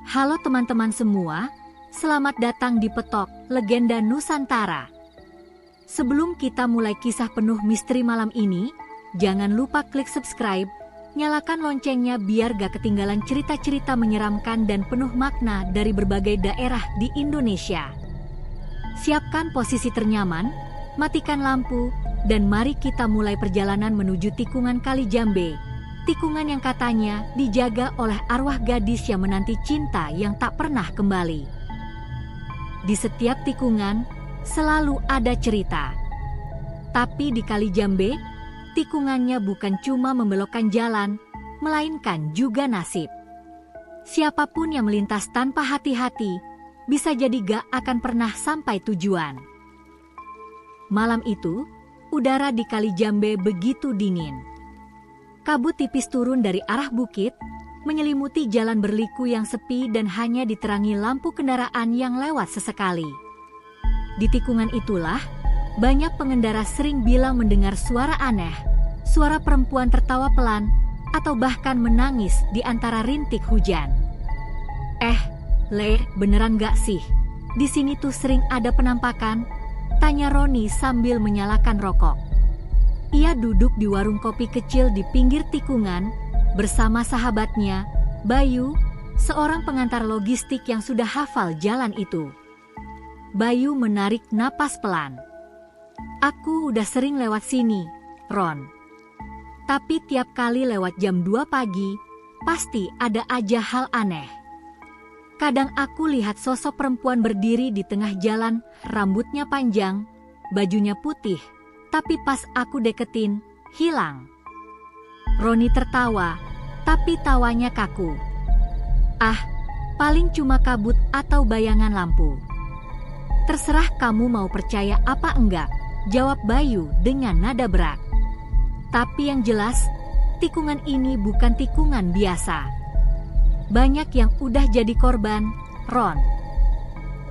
Halo teman-teman semua, selamat datang di Petok, Legenda Nusantara. Sebelum kita mulai kisah penuh misteri malam ini, jangan lupa klik subscribe, nyalakan loncengnya biar gak ketinggalan cerita-cerita menyeramkan dan penuh makna dari berbagai daerah di Indonesia. Siapkan posisi ternyaman, matikan lampu, dan mari kita mulai perjalanan menuju tikungan Kali Jambe. Tikungan yang katanya dijaga oleh arwah gadis yang menanti cinta yang tak pernah kembali. Di setiap tikungan selalu ada cerita. Tapi di Kali Jambe, tikungannya bukan cuma membelokkan jalan, melainkan juga nasib. Siapapun yang melintas tanpa hati-hati, bisa jadi gak akan pernah sampai tujuan. Malam itu, udara di Kali Jambe begitu dingin. Kabut tipis turun dari arah bukit, menyelimuti jalan berliku yang sepi dan hanya diterangi lampu kendaraan yang lewat sesekali. Di tikungan itulah, banyak pengendara sering bilang mendengar suara aneh, suara perempuan tertawa pelan, atau bahkan menangis di antara rintik hujan. Beneran gak sih? Di sini tuh sering ada penampakan? Tanya Roni sambil menyalakan rokok. Ia duduk di warung kopi kecil di pinggir tikungan bersama sahabatnya, Bayu, seorang pengantar logistik yang sudah hafal jalan itu. Bayu menarik napas pelan. Aku udah sering lewat sini, Ron. Tapi tiap kali lewat jam 2 pagi, pasti ada aja hal aneh. Kadang aku lihat sosok perempuan berdiri di tengah jalan, rambutnya panjang, bajunya putih. Tapi pas aku deketin, hilang. Roni tertawa, tapi tawanya kaku. Paling cuma kabut atau bayangan lampu. Terserah kamu mau percaya apa enggak, jawab Bayu dengan nada berat. Tapi yang jelas, tikungan ini bukan tikungan biasa. Banyak yang udah jadi korban, Ron.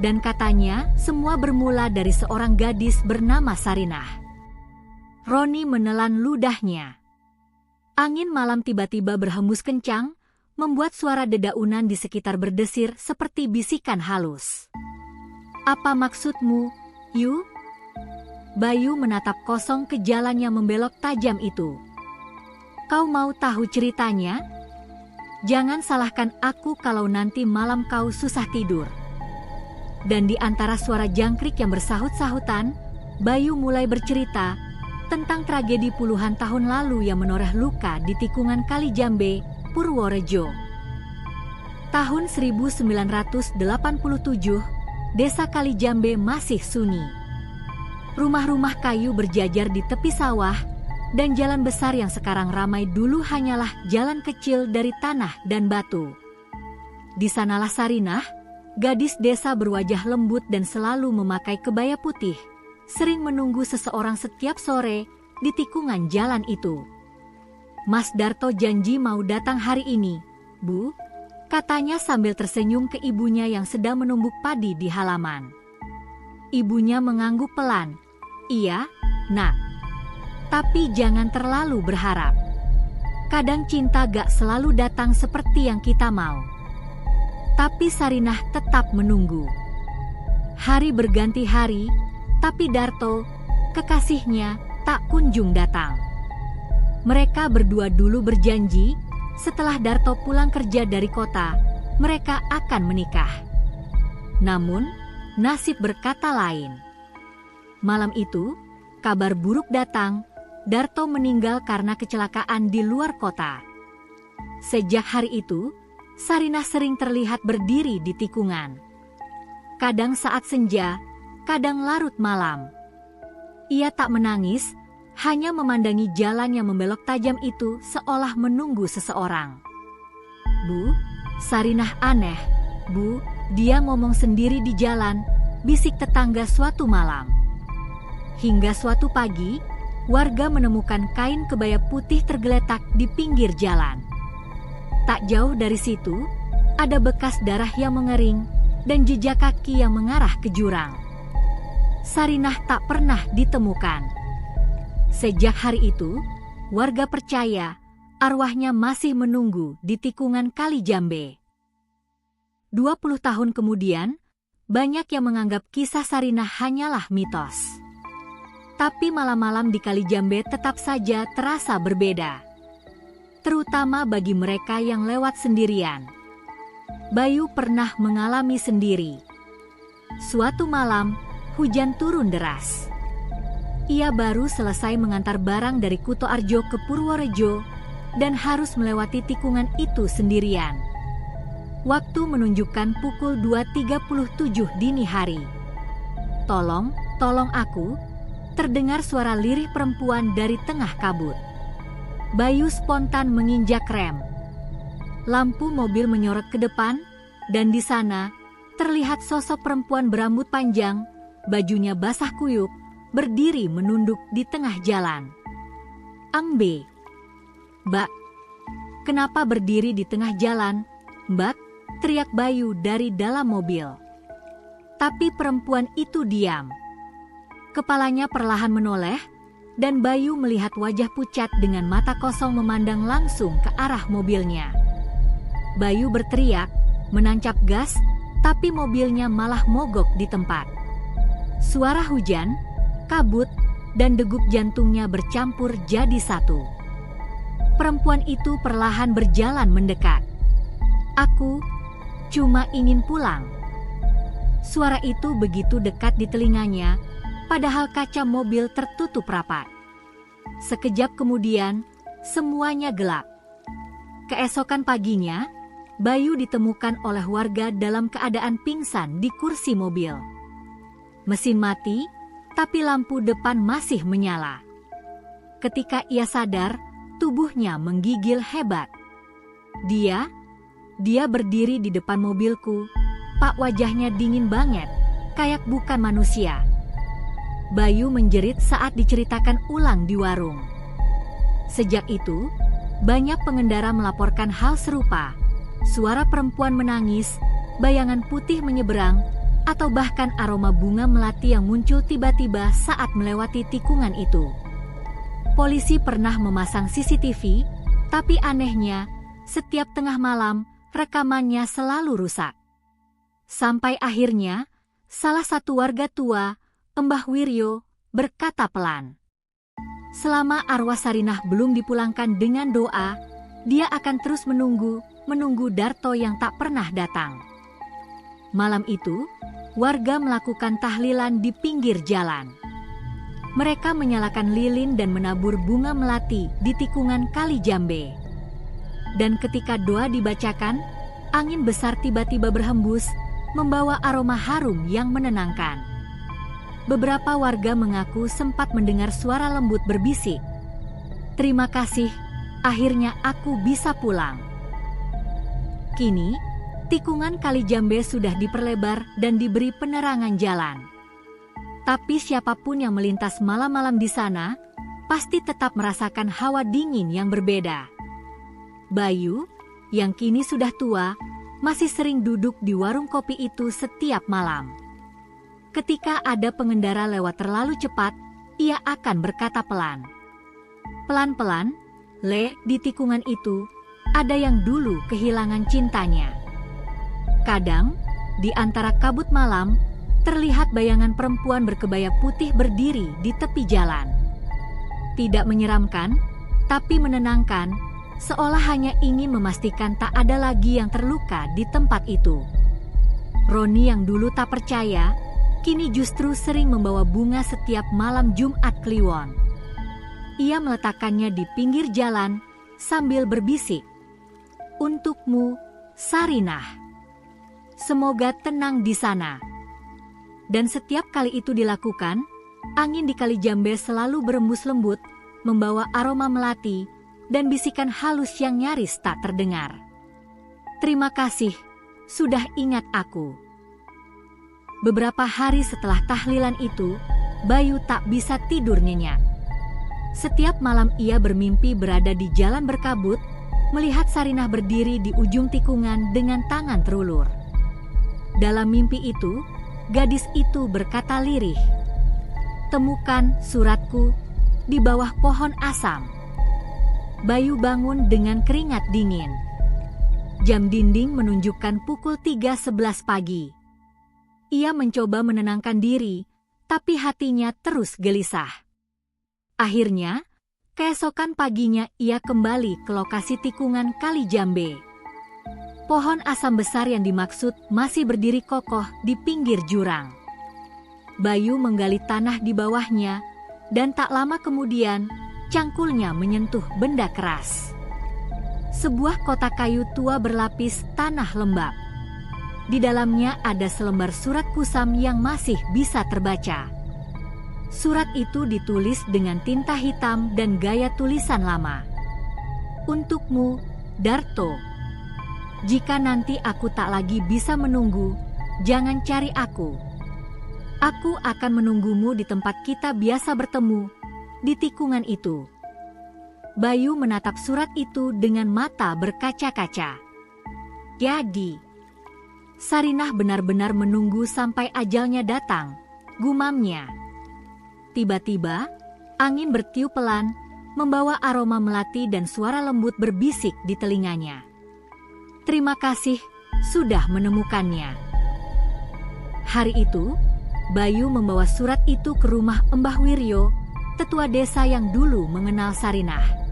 Dan katanya semua bermula dari seorang gadis bernama Sarinah. Roni menelan ludahnya. Angin malam tiba-tiba berhembus kencang, membuat suara dedaunan di sekitar berdesir seperti bisikan halus. Apa maksudmu, Yu? Bayu menatap kosong ke jalan yang membelok tajam itu. Kau mau tahu ceritanya? Jangan salahkan aku kalau nanti malam kau susah tidur. Dan di antara suara jangkrik yang bersahut-sahutan, Bayu mulai bercerita tentang tragedi puluhan tahun lalu yang menoreh luka di tikungan Kali Jambe, Purworejo. Tahun 1987, desa Kali Jambe masih sunyi. Rumah-rumah kayu berjajar di tepi sawah, dan jalan besar yang sekarang ramai dulu hanyalah jalan kecil dari tanah dan batu. Di sanalah Sarinah, gadis desa berwajah lembut dan selalu memakai kebaya putih, sering menunggu seseorang setiap sore di tikungan jalan itu. Mas Darto janji mau datang hari ini, Bu, katanya sambil tersenyum ke ibunya yang sedang menumbuk padi di halaman. Ibunya mengangguk pelan. Iya, Nak. Tapi jangan terlalu berharap. Kadang cinta gak selalu datang seperti yang kita mau. Tapi Sarinah tetap menunggu. Hari berganti hari, tapi Darto, kekasihnya, tak kunjung datang. Mereka berdua dulu berjanji, setelah Darto pulang kerja dari kota, mereka akan menikah. Namun, nasib berkata lain. Malam itu, kabar buruk datang, Darto meninggal karena kecelakaan di luar kota. Sejak hari itu, Sarinah sering terlihat berdiri di tikungan. Kadang saat senja, kadang larut malam. Ia tak menangis, hanya memandangi jalan yang membelok tajam itu seolah menunggu seseorang. Bu, Sarinah aneh. Bu, dia ngomong sendiri di jalan, bisik tetangga suatu malam. Hingga suatu pagi, warga menemukan kain kebaya putih tergeletak di pinggir jalan. Tak jauh dari situ, ada bekas darah yang mengering dan jejak kaki yang mengarah ke jurang. Sarinah tak pernah ditemukan. Sejak hari itu, warga percaya arwahnya masih menunggu di tikungan Kali Jambe. 20 tahun kemudian, banyak yang menganggap kisah Sarinah hanyalah mitos. Tapi malam-malam di Kali Jambe tetap saja terasa berbeda. Terutama bagi mereka yang lewat sendirian. Bayu pernah mengalami sendiri. Suatu malam, hujan turun deras. Ia baru selesai mengantar barang dari Kutoarjo ke Purworejo dan harus melewati tikungan itu sendirian. Waktu menunjukkan pukul 2.37 dini hari. Tolong aku, terdengar suara lirih perempuan dari tengah kabut. Bayu spontan menginjak rem. Lampu mobil menyorot ke depan, dan di sana terlihat sosok perempuan berambut panjang, bajunya basah kuyup, berdiri menunduk di tengah jalan. "Angbe, Mbak, kenapa berdiri di tengah jalan, Mbak?" teriak Bayu dari dalam mobil. Tapi perempuan itu diam. Kepalanya perlahan menoleh, dan Bayu melihat wajah pucat dengan mata kosong memandang langsung ke arah mobilnya. Bayu berteriak, menancap gas, tapi mobilnya malah mogok di tempat. Suara hujan, kabut, dan degup jantungnya bercampur jadi satu. Perempuan itu perlahan berjalan mendekat. "Aku cuma ingin pulang." Suara itu begitu dekat di telinganya, padahal kaca mobil tertutup rapat. Sekejap kemudian, semuanya gelap. Keesokan paginya, Bayu ditemukan oleh warga dalam keadaan pingsan di kursi mobil. Mesin mati, tapi lampu depan masih menyala. Ketika ia sadar, tubuhnya menggigil hebat. Dia berdiri di depan mobilku, Pak, wajahnya dingin banget, kayak bukan manusia. Bayu menjerit saat diceritakan ulang di warung. Sejak itu, banyak pengendara melaporkan hal serupa. Suara perempuan menangis, bayangan putih menyeberang, atau bahkan aroma bunga melati yang muncul tiba-tiba saat melewati tikungan itu. Polisi pernah memasang CCTV, tapi anehnya, setiap tengah malam, rekamannya selalu rusak. Sampai akhirnya, salah satu warga tua, Mbah Wiryo, berkata pelan, "Selama arwah Sarinah belum dipulangkan dengan doa, dia akan terus menunggu Darto yang tak pernah datang." Malam itu, warga melakukan tahlilan di pinggir jalan. Mereka menyalakan lilin dan menabur bunga melati di tikungan Kali Jambe. Dan ketika doa dibacakan, angin besar tiba-tiba berhembus, membawa aroma harum yang menenangkan. Beberapa warga mengaku sempat mendengar suara lembut berbisik, "Terima kasih, akhirnya aku bisa pulang." Kini, tikungan Kali Jambe sudah diperlebar dan diberi penerangan jalan. Tapi siapapun yang melintas malam-malam di sana, pasti tetap merasakan hawa dingin yang berbeda. Bayu, yang kini sudah tua, masih sering duduk di warung kopi itu setiap malam. Ketika ada pengendara lewat terlalu cepat, ia akan berkata pelan, "Pelan-pelan, Le, di tikungan itu, ada yang dulu kehilangan cintanya." Kadang, di antara kabut malam, terlihat bayangan perempuan berkebaya putih berdiri di tepi jalan. Tidak menyeramkan, tapi menenangkan, seolah hanya ingin memastikan tak ada lagi yang terluka di tempat itu. Roni yang dulu tak percaya, kini justru sering membawa bunga setiap malam Jumat Kliwon. Ia meletakkannya di pinggir jalan sambil berbisik, "Untukmu, Sarinah. Semoga tenang di sana." Dan setiap kali itu dilakukan, angin di Kali Jambe selalu berembus lembut, membawa aroma melati dan bisikan halus yang nyaris tak terdengar. "Terima kasih, sudah ingat aku." Beberapa hari setelah tahlilan itu, Bayu tak bisa tidur nyenyak. Setiap malam ia bermimpi berada di jalan berkabut, melihat Sarinah berdiri di ujung tikungan dengan tangan terulur. Dalam mimpi itu, gadis itu berkata lirih, "Temukan suratku di bawah pohon asam." Bayu bangun dengan keringat dingin. Jam dinding menunjukkan pukul 3.11 pagi. Ia mencoba menenangkan diri, tapi hatinya terus gelisah. Akhirnya, keesokan paginya ia kembali ke lokasi tikungan Kali Jambe. Pohon asam besar yang dimaksud masih berdiri kokoh di pinggir jurang. Bayu menggali tanah di bawahnya, dan tak lama kemudian, cangkulnya menyentuh benda keras. Sebuah kotak kayu tua berlapis tanah lembab. Di dalamnya ada selembar surat kusam yang masih bisa terbaca. Surat itu ditulis dengan tinta hitam dan gaya tulisan lama. Untukmu, Darto. Jika nanti aku tak lagi bisa menunggu, jangan cari aku. Aku akan menunggumu di tempat kita biasa bertemu, di tikungan itu. Bayu menatap surat itu dengan mata berkaca-kaca. Jadi, Sarinah benar-benar menunggu sampai ajalnya datang, gumamnya. Tiba-tiba, angin bertiup pelan, membawa aroma melati dan suara lembut berbisik di telinganya. Terima kasih, sudah menemukannya. Hari itu, Bayu membawa surat itu ke rumah Mbah Wiryo, tetua desa yang dulu mengenal Sarinah.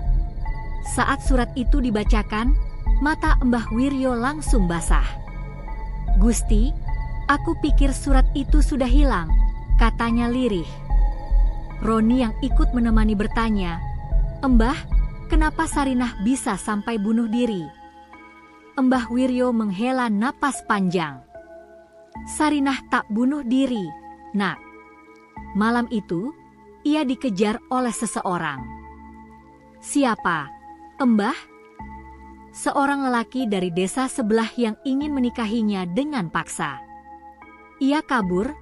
Saat surat itu dibacakan, mata Mbah Wiryo langsung basah. Gusti, aku pikir surat itu sudah hilang, katanya lirih. Roni yang ikut menemani bertanya, Mbah, kenapa Sarinah bisa sampai bunuh diri? Mbah Wiryo menghela napas panjang. Sarinah tak bunuh diri, nak. Malam itu, ia dikejar oleh seseorang. Siapa? Mbah? Seorang lelaki dari desa sebelah yang ingin menikahinya dengan paksa. Ia kabur,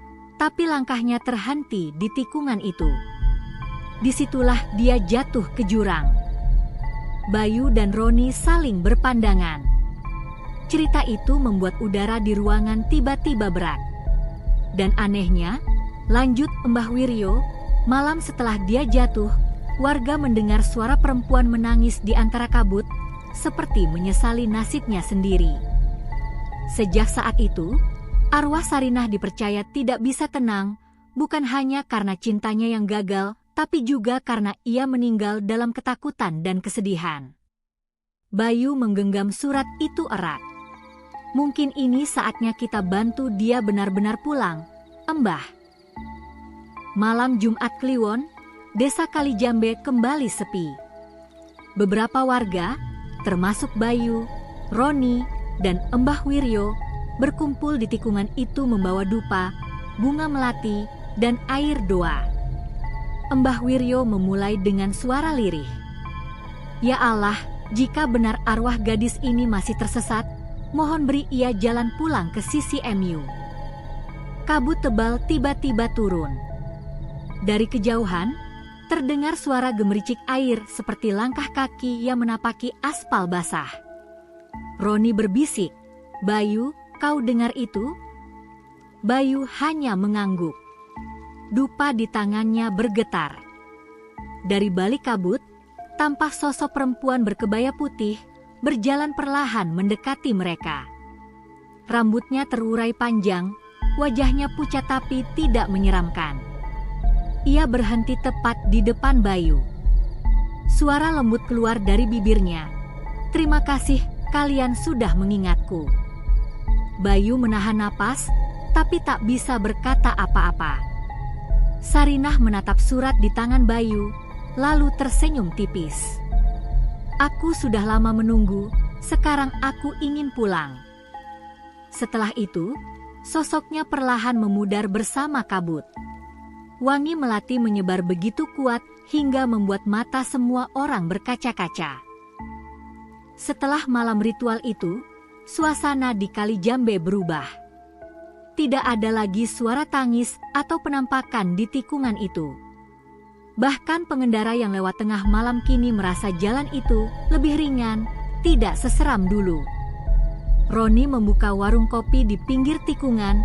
tapi langkahnya terhenti di tikungan itu. Disitulah dia jatuh ke jurang. Bayu dan Roni saling berpandangan. Cerita itu membuat udara di ruangan tiba-tiba berat. Dan anehnya, lanjut Mbah Wiryo, malam setelah dia jatuh, warga mendengar suara perempuan menangis di antara kabut, seperti menyesali nasibnya sendiri. Sejak saat itu, arwah Sarinah dipercaya tidak bisa tenang, bukan hanya karena cintanya yang gagal, tapi juga karena ia meninggal dalam ketakutan dan kesedihan. Bayu menggenggam surat itu erat. Mungkin ini saatnya kita bantu dia benar-benar pulang, Mbah. Malam Jumat Kliwon, Desa Kali Jambe kembali sepi. Beberapa warga, termasuk Bayu, Roni, dan Mbah Wiryo, berkumpul di tikungan itu membawa dupa, bunga melati, dan air doa. Mbah Wiryo memulai dengan suara lirih. Ya Allah, jika benar arwah gadis ini masih tersesat, mohon beri ia jalan pulang ke sisi MU. Kabut tebal tiba-tiba turun. Dari kejauhan, terdengar suara gemericik air seperti langkah kaki yang menapaki aspal basah. Roni berbisik, Bayu, kau dengar itu? Bayu hanya mengangguk. Dupa di tangannya bergetar. Dari balik kabut, tampak sosok perempuan berkebaya putih berjalan perlahan mendekati mereka. Rambutnya terurai panjang, wajahnya pucat tapi tidak menyeramkan. Ia berhenti tepat di depan Bayu. Suara lembut keluar dari bibirnya. Terima kasih, kalian sudah mengingatku. Bayu menahan napas, tapi tak bisa berkata apa-apa. Sarinah menatap surat di tangan Bayu, lalu tersenyum tipis. Aku sudah lama menunggu, sekarang aku ingin pulang. Setelah itu, sosoknya perlahan memudar bersama kabut. Wangi melati menyebar begitu kuat hingga membuat mata semua orang berkaca-kaca. Setelah malam ritual itu, suasana di Kali Jambe berubah. Tidak ada lagi suara tangis atau penampakan di tikungan itu. Bahkan pengendara yang lewat tengah malam kini merasa jalan itu lebih ringan, tidak seseram dulu. Roni membuka warung kopi di pinggir tikungan,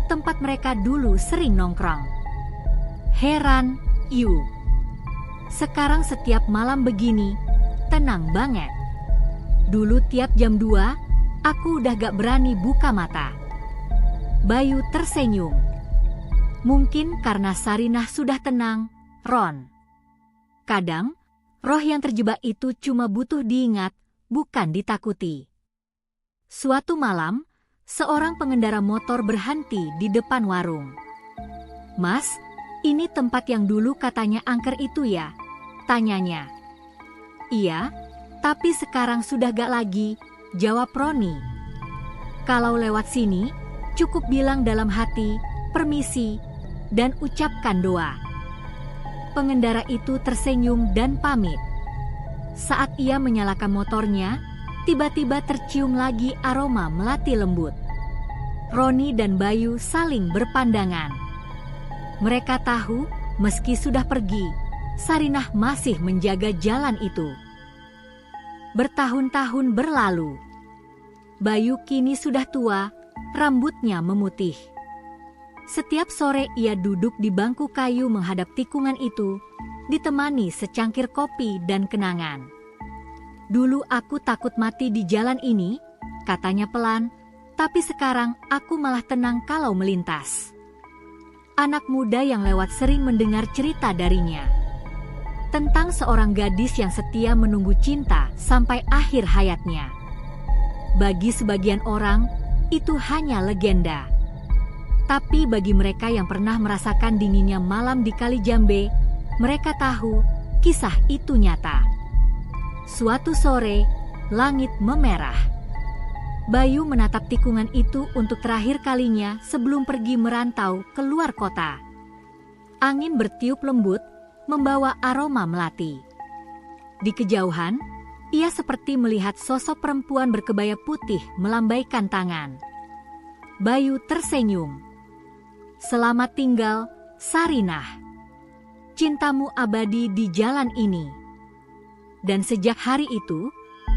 tempat mereka dulu sering nongkrong. Heran, Yu. Sekarang setiap malam begini, tenang banget. Dulu tiap jam 2, aku udah gak berani buka mata. Bayu tersenyum. Mungkin karena Sarinah sudah tenang, Ron. Kadang, roh yang terjebak itu cuma butuh diingat, bukan ditakuti. Suatu malam, seorang pengendara motor berhenti di depan warung. "Mas, ini tempat yang dulu katanya angker itu ya?" tanyanya. "Iya, tapi sekarang sudah gak lagi," jawab Roni. "Kalau lewat sini, cukup bilang dalam hati, 'Permisi,' dan ucapkan doa." Pengendara itu tersenyum dan pamit. Saat ia menyalakan motornya, tiba-tiba tercium lagi aroma melati lembut. Roni dan Bayu saling berpandangan. Mereka tahu, meski sudah pergi, Sarinah masih menjaga jalan itu. Bertahun-tahun berlalu. Bayu kini sudah tua, rambutnya memutih. Setiap sore ia duduk di bangku kayu menghadap tikungan itu, ditemani secangkir kopi dan kenangan. "Dulu aku takut mati di jalan ini," katanya pelan, "tapi sekarang aku malah tenang kalau melintas." Anak muda yang lewat sering mendengar cerita darinya. Tentang seorang gadis yang setia menunggu cinta sampai akhir hayatnya. Bagi sebagian orang, itu hanya legenda. Tapi bagi mereka yang pernah merasakan dinginnya malam di Kali Jambe, mereka tahu kisah itu nyata. Suatu sore, langit memerah. Bayu menatap tikungan itu untuk terakhir kalinya sebelum pergi merantau keluar kota. Angin bertiup lembut, membawa aroma melati. Di kejauhan, ia seperti melihat sosok perempuan berkebaya putih melambaikan tangan. Bayu tersenyum. "Selamat tinggal, Sarinah. Cintamu abadi di jalan ini." Dan sejak hari itu,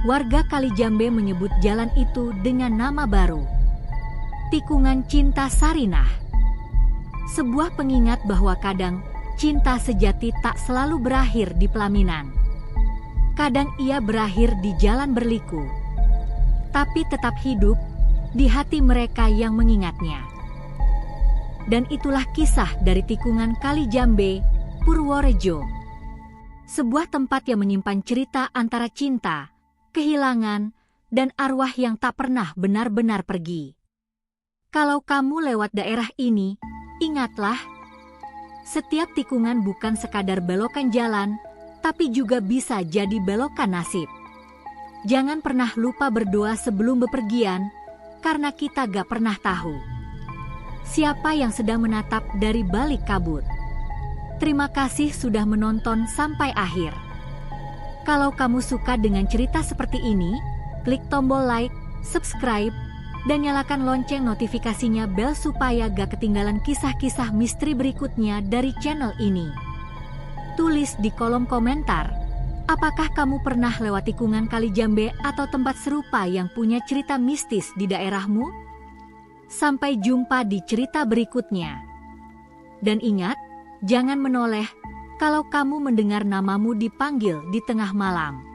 warga Kali Jambe menyebut jalan itu dengan nama baru, Tikungan Cinta Sarinah. Sebuah pengingat bahwa kadang cinta sejati tak selalu berakhir di pelaminan. Kadang ia berakhir di jalan berliku, tapi tetap hidup di hati mereka yang mengingatnya. Dan itulah kisah dari Tikungan Kali Jambe, Purworejo. Sebuah tempat yang menyimpan cerita antara cinta, kehilangan, dan arwah yang tak pernah benar-benar pergi. Kalau kamu lewat daerah ini, ingatlah, setiap tikungan bukan sekadar belokan jalan, tapi juga bisa jadi belokan nasib. Jangan pernah lupa berdoa sebelum bepergian, karena kita gak pernah tahu siapa yang sedang menatap dari balik kabut. Terima kasih sudah menonton sampai akhir. Kalau kamu suka dengan cerita seperti ini, klik tombol like, subscribe, dan nyalakan lonceng notifikasinya bel supaya gak ketinggalan kisah-kisah misteri berikutnya dari channel ini. Tulis di kolom komentar, apakah kamu pernah lewat tikungan Kali Jambe atau tempat serupa yang punya cerita mistis di daerahmu? Sampai jumpa di cerita berikutnya. Dan ingat, jangan menoleh kalau kamu mendengar namamu dipanggil di tengah malam.